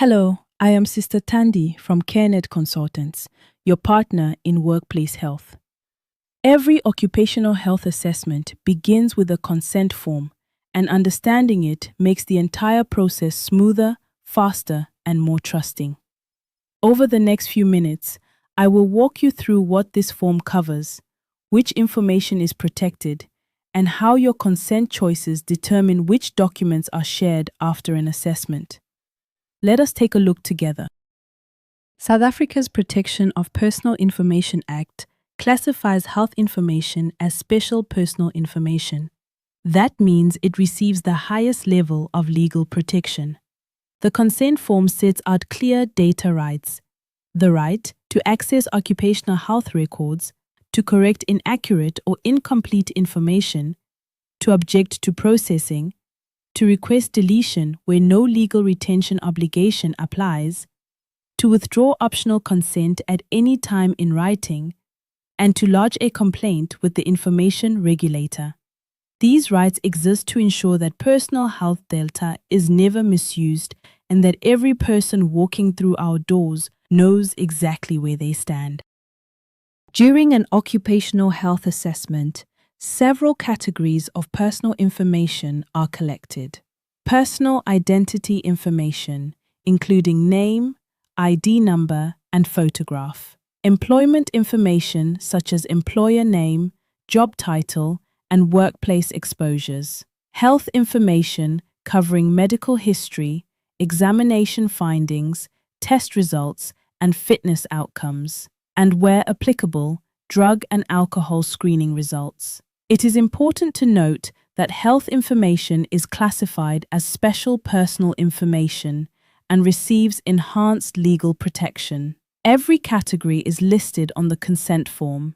Hello, I am Sister Tandy from CareNet Consultants, your partner in workplace health. Every occupational health assessment begins with a consent form, and understanding it makes the entire process smoother, faster, and more trusting. Over the next few minutes, I will walk you through what this form covers, which information is protected, and how your consent choices determine which documents are shared after an assessment. Let us take a look together. South Africa's Protection of Personal Information Act classifies health information as special personal information. That means it receives the highest level of legal protection. The consent form sets out clear data rights: the right to access occupational health records, to correct inaccurate or incomplete information, to object to processing, to request deletion where no legal retention obligation applies, to withdraw optional consent at any time in writing, and to lodge a complaint with the information regulator. These rights exist to ensure that personal health data is never misused and that every person walking through our doors knows exactly where they stand. During an occupational health assessment, several categories of personal information are collected. Personal identity information, including name, ID number, and photograph. Employment information such as employer name, job title, and workplace exposures. Health information covering medical history, examination findings, test results, and fitness outcomes. And where applicable, drug and alcohol screening results. It is important to note that health information is classified as special personal information and receives enhanced legal protection. Every category is listed on the consent form,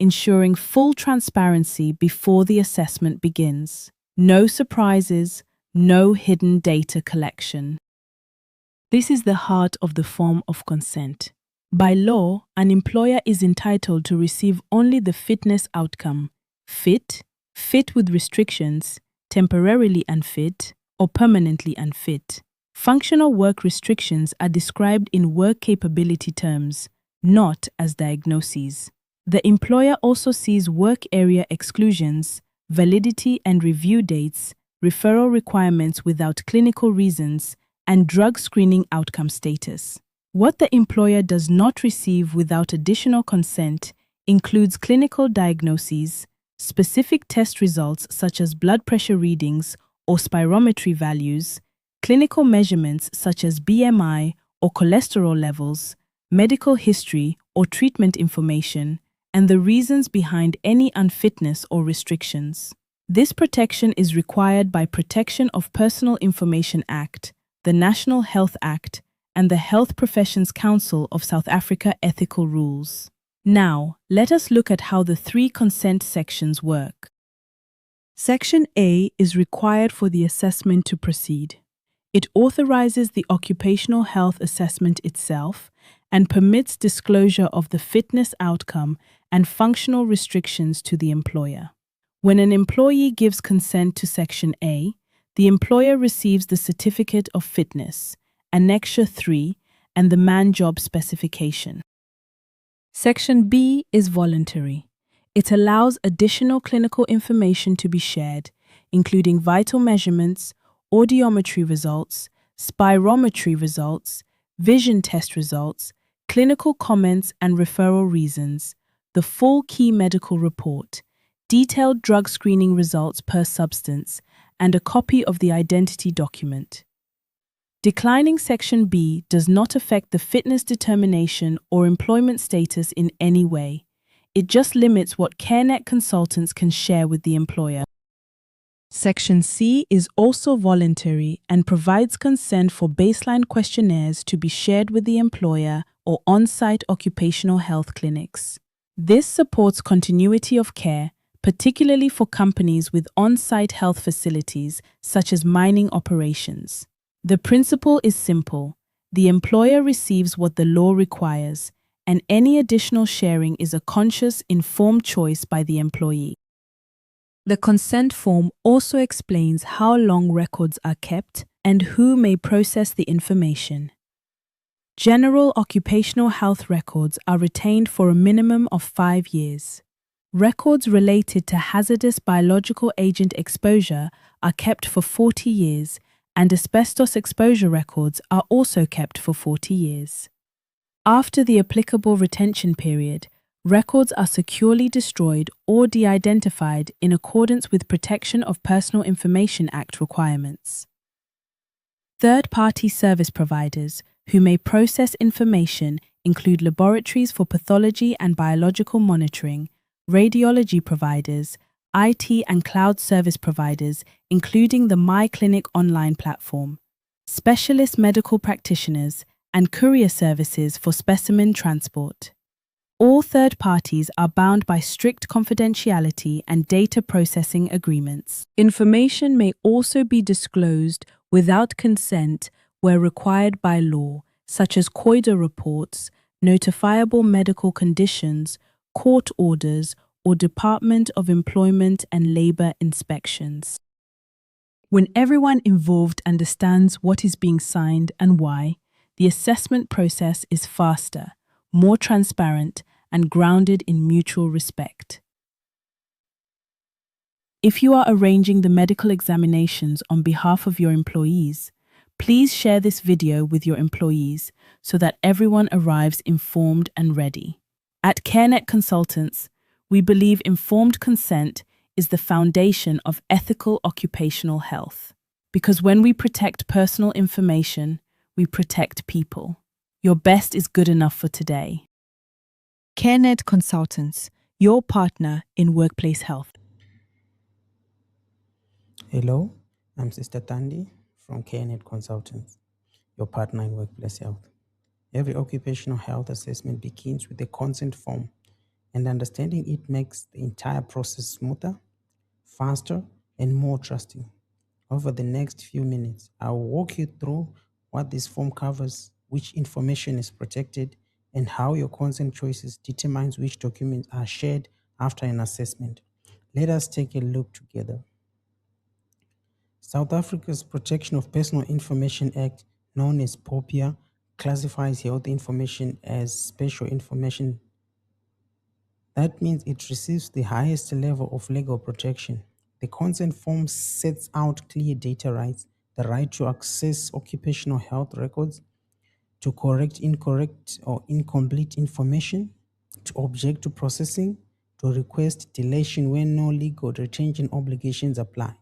ensuring full transparency before the assessment begins. No surprises, no hidden data collection. This is the heart of the form of consent. By law, an employer is entitled to receive only the fitness outcome: fit, fit with restrictions, temporarily unfit, or permanently unfit. Functional work restrictions are described in work capability terms, not as diagnoses. The employer also sees work area exclusions, validity and review dates, referral requirements without clinical reasons, and drug screening outcome status. What the employer does not receive without additional consent includes clinical diagnoses, specific test results such as blood pressure readings or spirometry values, clinical measurements such as BMI or cholesterol levels, medical history or treatment information, and the reasons behind any unfitness or restrictions. This protection is required by Protection of Personal Information Act, the National Health Act, and the Health Professions Council of South Africa ethical rules. Now, let us look at how the three consent sections work. Section A is required for the assessment to proceed. It authorizes the occupational health assessment itself and permits disclosure of the fitness outcome and functional restrictions to the employer. When an employee gives consent to Section A, the employer receives the Certificate of Fitness, Annexure 3, and the man-job specification. Section B is voluntary. It allows additional clinical information to be shared, including vital measurements, audiometry results, spirometry results, vision test results, clinical comments and referral reasons, the full key medical report, detailed drug screening results per substance, and a copy of the identity document. Declining Section B does not affect the fitness determination or employment status in any way. It just limits what CareNet consultants can share with the employer. Section C is also voluntary and provides consent for baseline questionnaires to be shared with the employer or on-site occupational health clinics. This supports continuity of care, particularly for companies with on-site health facilities such as mining operations. The principle is simple. The employer receives what the law requires, and any additional sharing is a conscious, informed choice by the employee. The consent form also explains how long records are kept and who may process the information. General occupational health records are retained for a minimum of 5 years. Records related to hazardous biological agent exposure are kept for 40 years, and asbestos exposure records are also kept for 40 years. After the applicable retention period, records are securely destroyed or de-identified in accordance with Protection of Personal Information Act requirements. Third-party service providers who may process information include laboratories for pathology and biological monitoring, radiology providers, IT and cloud service providers, including the MyClinic online platform, specialist medical practitioners, and courier services for specimen transport. All third parties are bound by strict confidentiality and data processing agreements. Information may also be disclosed without consent where required by law, such as COIDA reports, notifiable medical conditions, court orders, or Department of Employment and Labor inspections. When everyone involved understands what is being signed and why, the assessment process is faster, more transparent, and grounded in mutual respect. If you are arranging the medical examinations on behalf of your employees, please share this video with your employees so that everyone arrives informed and ready. At CareNet Consultants, we believe informed consent is the foundation of ethical occupational health. Because when we protect personal information, we protect people. Your best is good enough for today. CareNet Consultants, your partner in workplace health. Hello, I'm Sister Tandy from CareNet Consultants, your partner in workplace health. Every occupational health assessment begins with a consent form, and understanding it makes the entire process smoother, faster, and more trusting. Over the next few minutes, I'll walk you through what this form covers, which information is protected, and how your consent choices determines which documents are shared after an assessment. Let us take a look together. South Africa's Protection of Personal Information Act, known as POPIA, classifies health information as special information. That means it receives the highest level of legal protection. The consent form sets out clear data rights, the right to access occupational health records, to correct incorrect or incomplete information, to object to processing, to request deletion when no legal retention obligations apply,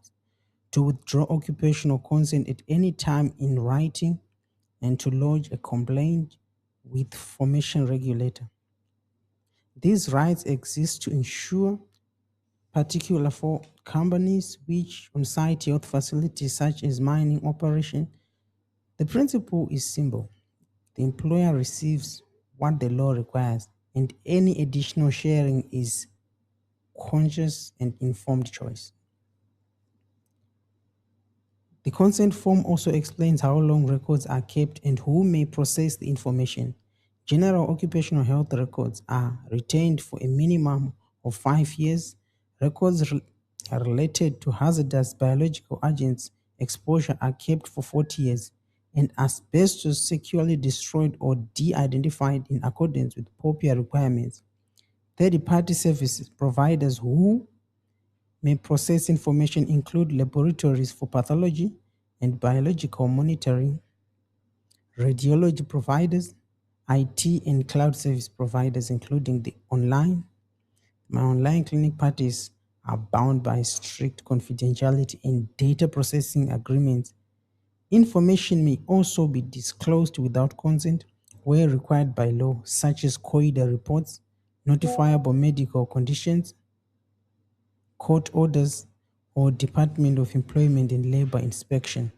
to withdraw occupational consent at any time in writing, and to lodge a complaint with formation regulator. These rights exist to ensure, particular for companies which on-site health facilities such as mining operation. The principle is simple. The employer receives what the law requires, and any additional sharing is conscious and informed choice. The consent form also explains how long records are kept and who may process the information. General occupational health records are retained for a minimum of 5 years. Records related to hazardous biological agents exposure are kept for 40 years, and asbestos securely destroyed or de-identified in accordance with POPIA requirements. Third-party service providers who may process information include laboratories for pathology and biological monitoring, radiology providers, IT and cloud service providers, including my online clinic parties are bound by strict confidentiality and data processing agreements. Information may also be disclosed without consent where required by law, such as COIDA reports, notifiable medical conditions, court orders, or Department of Employment and Labor inspection.